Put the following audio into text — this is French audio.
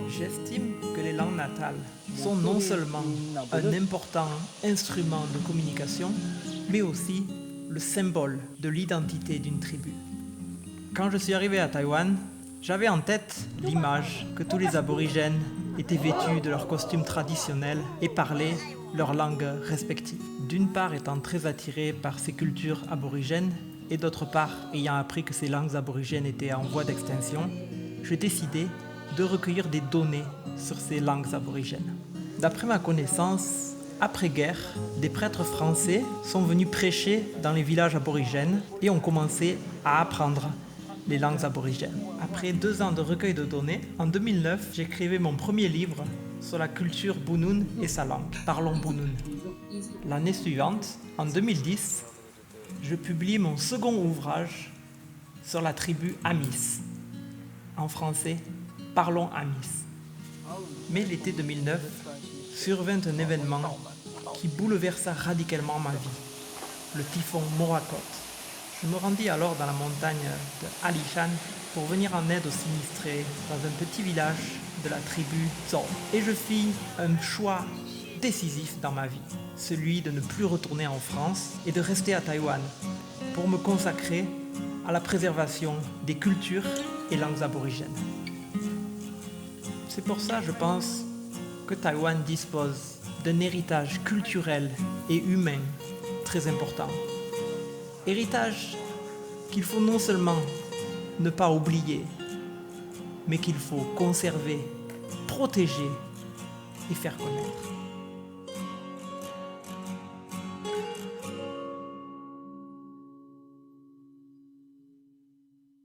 J'estime que les langues natales sont non seulement un important instrument de communication, mais aussi le symbole de l'identité d'une tribu. Quand je suis arrivé à Taïwan, j'avais en tête l'image que tous les aborigènes étaient vêtus de leurs costumes traditionnels et parlaient leurs langues respectives. D'une part étant très attiré par ces cultures aborigènes et d'autre part ayant appris que ces langues aborigènes étaient en voie d'extinction, j'ai décidé de recueillir des données sur ces langues aborigènes. D'après ma connaissance, après-guerre, des prêtres français sont venus prêcher dans les villages aborigènes et ont commencé à apprendre les langues aborigènes. Après 2 ans de recueil de données, en 2009, j'écrivais mon premier livre sur la culture Bunun et sa langue, Parlons Bunun. L'année suivante, en 2010, je publie mon second ouvrage sur la tribu Amis. En français, Parlons Amis. Mais l'été 2009, survint un événement qui bouleversa radicalement ma vie, le typhon Morakot. Je me rendis alors dans la montagne de Alishan pour venir en aide aux sinistrés dans un petit village de la tribu Zhou. Et je fis un choix décisif dans ma vie, celui de ne plus retourner en France et de rester à Taïwan pour me consacrer à la préservation des cultures et langues aborigènes. C'est pour ça, je pense, que Taïwan dispose d'un héritage culturel et humain très important. Héritage qu'il faut non seulement ne pas oublier, mais qu'il faut conserver, protéger et faire connaître.